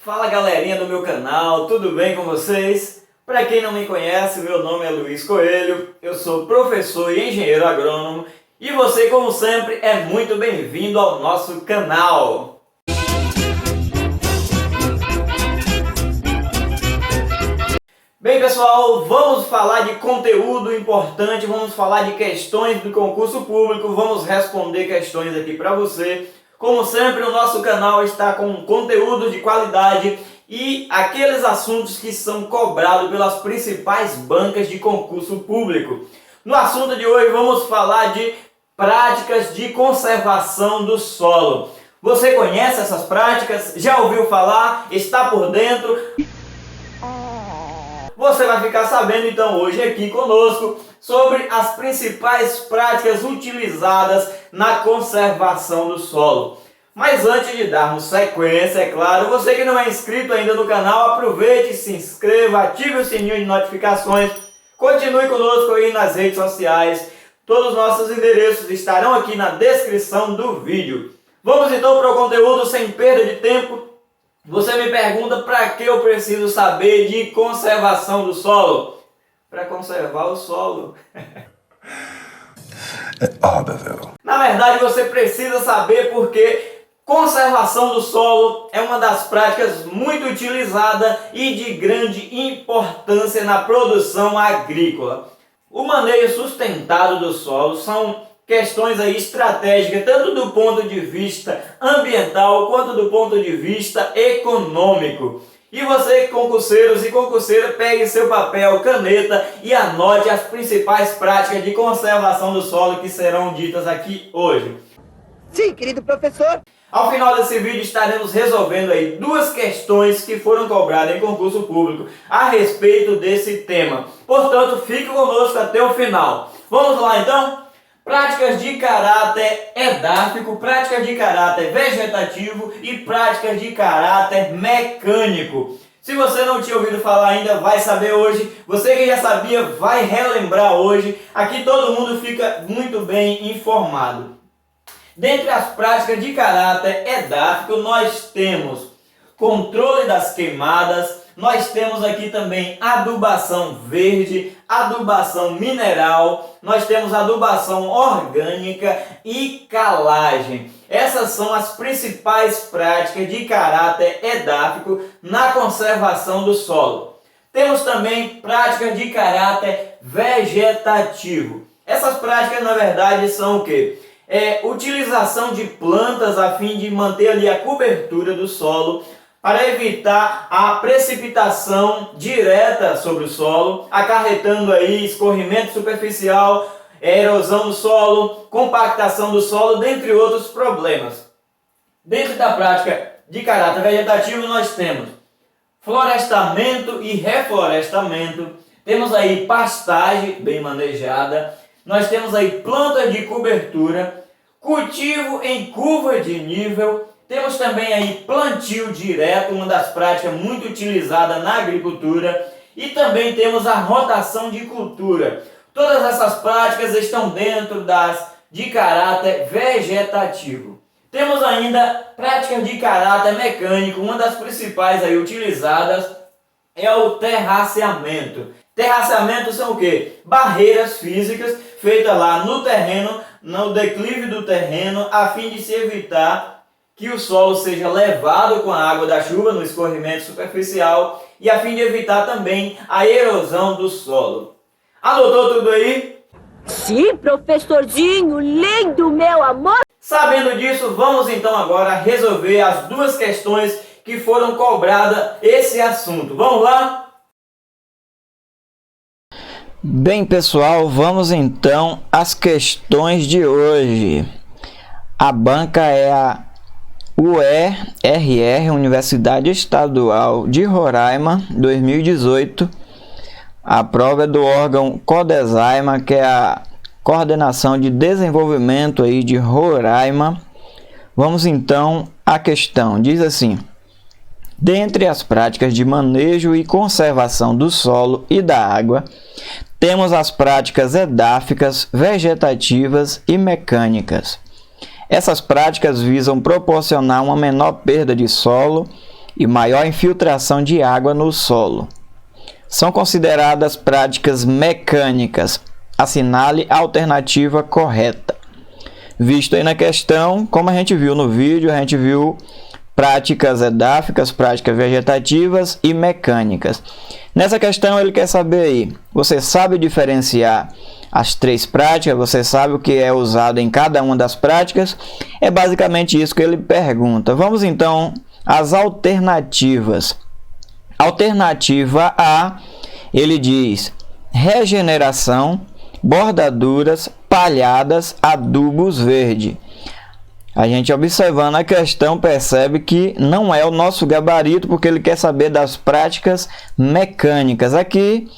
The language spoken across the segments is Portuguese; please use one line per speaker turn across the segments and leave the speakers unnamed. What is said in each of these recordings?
Fala galerinha do meu canal, tudo bem com vocês? Para quem não me conhece, meu nome é Luiz Coelho, eu sou professor e engenheiro agrônomo e você, como sempre, é muito bem-vindo ao nosso canal. Bem pessoal, vamos falar de conteúdo importante, vamos falar de questões do concurso público, vamos responder questões aqui para você. Como sempre, o nosso canal está com conteúdo de qualidade e aqueles assuntos que são cobrados pelas principais bancas de concurso público. No assunto de hoje vamos falar de práticas de conservação do solo. Você conhece essas práticas? Já ouviu falar? Está por dentro? Você vai ficar sabendo então hoje aqui conosco sobre as principais práticas utilizadas na conservação do solo. Mas antes de darmos sequência, é claro, você que não é inscrito ainda no canal, aproveite, se inscreva, ative o sininho de notificações, continue conosco aí nas redes sociais, todos os nossos endereços estarão aqui na descrição do vídeo. Vamos então para o conteúdo sem perda de tempo. Você me pergunta para que eu preciso saber de conservação do solo? Para conservar o solo.
É óbvio.
Na verdade, você precisa saber porque conservação do solo é uma das práticas muito utilizada e de grande importância na produção agrícola. O manejo sustentado do solo são questões aí estratégicas, tanto do ponto de vista ambiental quanto do ponto de vista econômico. E você, concurseiros e concurseiras, pegue seu papel, caneta e anote as principais práticas de conservação do solo que serão ditas aqui hoje.
Sim, querido professor.
Ao final desse vídeo estaremos resolvendo aí duas questões que foram cobradas em concurso público a respeito desse tema. Portanto, fique conosco até o final. Vamos lá então? Práticas de caráter edáfico, práticas de caráter vegetativo e práticas de caráter mecânico. Se você não tinha ouvido falar ainda, vai saber hoje. Você que já sabia, vai relembrar hoje. Aqui todo mundo fica muito bem informado. Dentre as práticas de caráter edáfico, nós temos controle das queimadas, nós temos aqui também adubação verde, adubação mineral, nós temos adubação orgânica e calagem. Essas são as principais práticas de caráter edáfico na conservação do solo. Temos também práticas de caráter vegetativo. Essas práticas, na verdade, são o quê? Utilização de plantas a fim de manter ali a cobertura do solo, para evitar a precipitação direta sobre o solo, acarretando aí escorrimento superficial, erosão do solo, compactação do solo, dentre outros problemas. Dentro da prática de caráter vegetativo nós temos florestamento e reflorestamento, temos aí pastagem bem manejada, nós temos aí plantas de cobertura, cultivo em curva de nível, temos também aí plantio direto, uma das práticas muito utilizada na agricultura, e também temos a rotação de cultura. Todas essas práticas estão dentro das de caráter vegetativo. Temos ainda práticas de caráter mecânico, uma das principais aí utilizadas é o terraceamento. Terraceamento são o quê? Barreiras físicas feitas lá no terreno, no declive do terreno, a fim de se evitar que o solo seja levado com a água da chuva no escorrimento superficial e a fim de evitar também a erosão do solo. Anotou tudo aí?
Sim, professorzinho, lindo, meu amor!
Sabendo disso, vamos então agora resolver as duas questões que foram cobradas esse assunto. Vamos lá?
Bem, pessoal, vamos então às questões de hoje. A banca é a UERR, Universidade Estadual de Roraima, 2018. A prova é do órgão CODESAIMA, que é a Coordenação de Desenvolvimento aí de Roraima. Vamos então à questão. Diz assim: dentre as práticas de manejo e conservação do solo e da água, temos as práticas edáficas, vegetativas e mecânicas. Essas práticas visam proporcionar uma menor perda de solo e maior infiltração de água no solo. São consideradas práticas mecânicas. Assinale a alternativa correta. Visto aí na questão, como a gente viu no vídeo, a gente viu práticas edáficas, práticas vegetativas e mecânicas. Nessa questão ele quer saber aí, você sabe diferenciar as três práticas? Você sabe o que é usado em cada uma das práticas? É basicamente isso que ele pergunta. Vamos então às alternativas. Alternativa A, ele diz regeneração, bordaduras, palhadas, adubos verde. A gente observando a questão percebe que não é o nosso gabarito, porque ele quer saber das práticas mecânicas. Aqui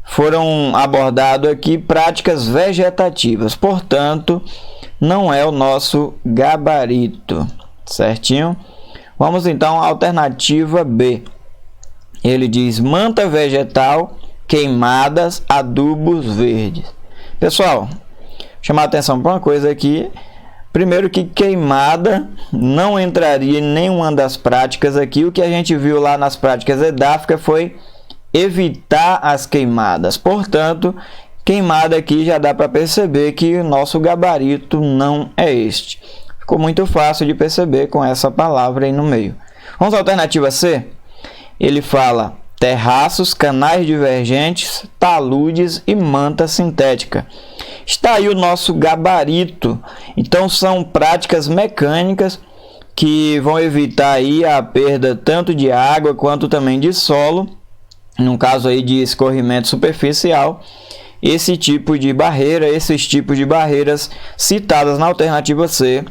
foram abordadas aqui práticas vegetativas, portanto, não é o nosso gabarito, certinho? Vamos então à alternativa B. Ele diz manta vegetal, queimadas, adubos verdes. Pessoal, chamar a atenção para uma coisa aqui. Primeiro que queimada não entraria em nenhuma das práticas aqui. O que a gente viu lá nas práticas edáficas foi evitar as queimadas. Portanto, queimada aqui já dá para perceber que o nosso gabarito não é este. Ficou muito fácil de perceber com essa palavra aí no meio. Vamos à alternativa C? Ele fala terraços, canais divergentes, taludes e manta sintética. Está aí o nosso gabarito. Então são práticas mecânicas que vão evitar aí a perda tanto de água quanto também de solo, no caso aí de escorrimento superficial. Esses tipos de barreiras citadas na alternativa C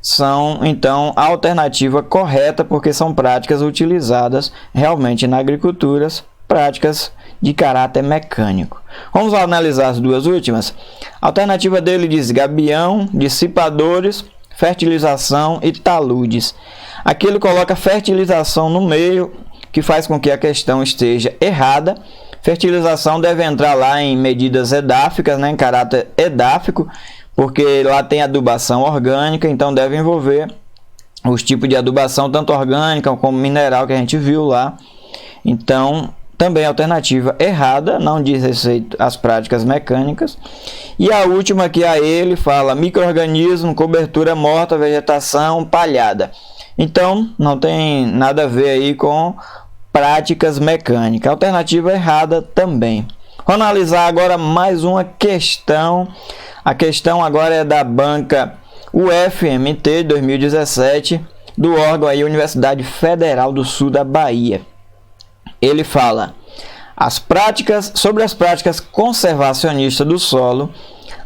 são então a alternativa correta, porque são práticas utilizadas realmente na agricultura, práticas de caráter mecânico. Vamos analisar as duas últimas. A alternativa dele diz gabião, dissipadores, fertilização e taludes. Aqui ele coloca fertilização no meio, que faz com que a questão esteja errada. Fertilização deve entrar lá em medidas edáficas, em caráter edáfico, porque lá tem adubação orgânica, então deve envolver os tipos de adubação, tanto orgânica como mineral, que a gente viu lá. Então, também a alternativa errada, não diz respeito às práticas mecânicas. E a última que a ele fala micro-organismo, cobertura morta, vegetação, palhada. Então, não tem nada a ver aí com práticas mecânicas. Alternativa errada também. Vamos analisar agora mais uma questão. A questão agora é da banca UFMT 2017, do órgão aí Universidade Federal do Sul da Bahia. Ele fala sobre as práticas conservacionistas do solo,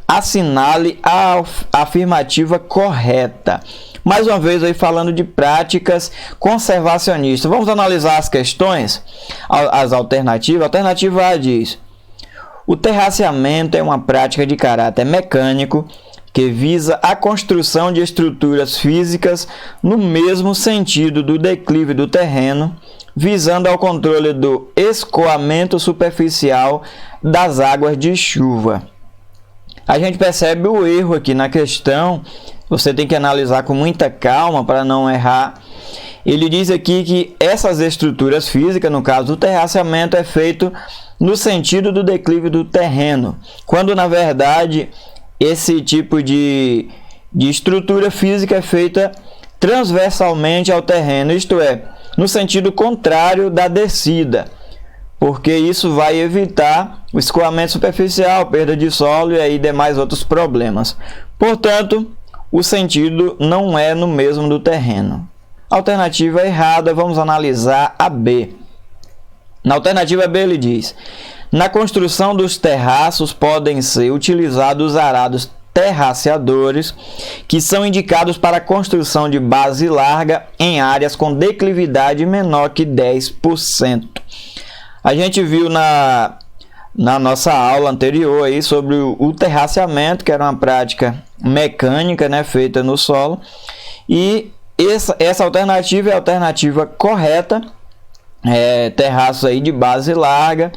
assinale a afirmativa correta. Mais uma vez aí falando de práticas conservacionistas. Vamos analisar as questões, as alternativas. A alternativa A diz: o terraceamento é uma prática de caráter mecânico que visa a construção de estruturas físicas no mesmo sentido do declive do terreno, visando ao controle do escoamento superficial das águas de chuva. A gente percebe o erro aqui na questão, você tem que analisar com muita calma para não errar. Ele diz aqui que essas estruturas físicas, no caso do terraceamento, é feito no sentido do declive do terreno, quando na verdade esse tipo de estrutura física é feita transversalmente ao terreno, isto é, no sentido contrário da descida, porque isso vai evitar o escoamento superficial, perda de solo e aí demais outros problemas. Portanto, o sentido não é no mesmo do terreno. Alternativa errada, vamos analisar a B. Na alternativa B ele diz: na construção dos terraços podem ser utilizados arados terraceadores, que são indicados para a construção de base larga em áreas com declividade menor que 10%. A gente viu na nossa aula anterior aí sobre o terraceamento, que era uma prática mecânica, feita no solo, e essa alternativa é a alternativa correta. Terraços aí de base larga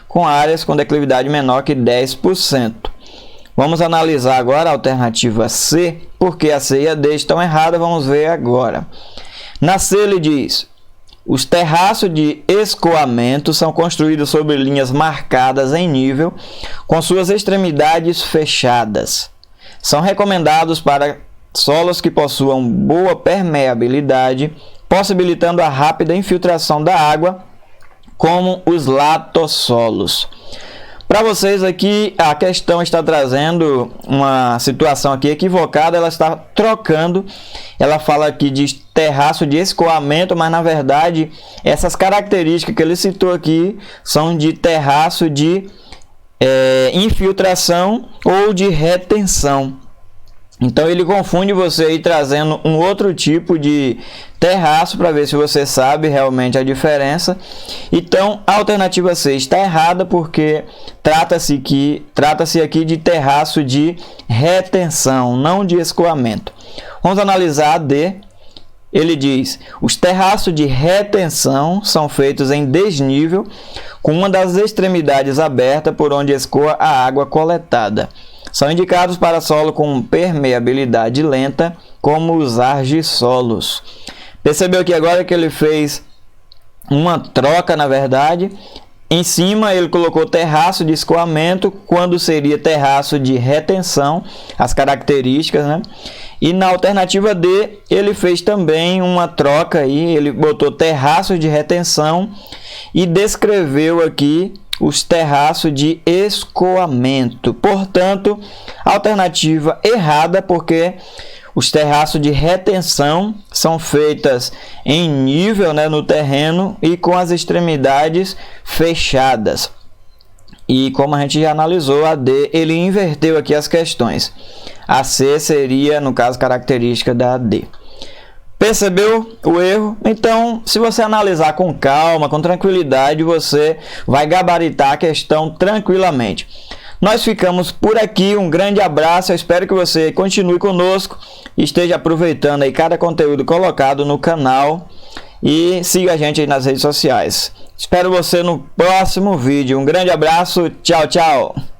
com áreas com declividade menor que 10%. Vamos analisar agora a alternativa C, porque a C e a D estão erradas, vamos ver agora. Na C ele diz: Os terraços de escoamento são construídos sobre linhas marcadas em nível, com suas extremidades fechadas. São recomendados para solos que possuam boa permeabilidade, possibilitando a rápida infiltração da água, como os latossolos. Para vocês aqui, a questão está trazendo uma situação aqui equivocada, ela está trocando, ela fala aqui de terraço de escoamento, mas na verdade essas características que ele citou aqui são de terraço de infiltração ou de retenção. Então ele confunde você aí trazendo um outro tipo de terraço para ver se você sabe realmente a diferença. Então a alternativa C está errada porque trata-se aqui de terraço de retenção, não de escoamento. Vamos analisar a D. Ele diz: os terraços de retenção são feitos em desnível, com uma das extremidades aberta por onde escoa a água coletada. São indicados para solo com permeabilidade lenta, como os argissolos. Percebeu que agora que ele fez uma troca, na verdade? Em cima ele colocou terraço de escoamento, quando seria terraço de retenção, as características, né? E na alternativa D, ele fez também uma troca aí, ele botou terraço de retenção e descreveu aqui os terraços de escoamento. Portanto, alternativa errada, porque os terraços de retenção são feitas em nível, né, no terreno e com as extremidades fechadas. E como a gente já analisou, a D, ele inverteu aqui as questões. A C seria, no caso, característica da D. Percebeu o erro? Então, se você analisar com calma, com tranquilidade, você vai gabaritar a questão tranquilamente. Nós ficamos por aqui, um grande abraço, eu espero que você continue conosco, esteja aproveitando aí cada conteúdo colocado no canal e siga a gente aí nas redes sociais. Espero você no próximo vídeo, um grande abraço, tchau, tchau!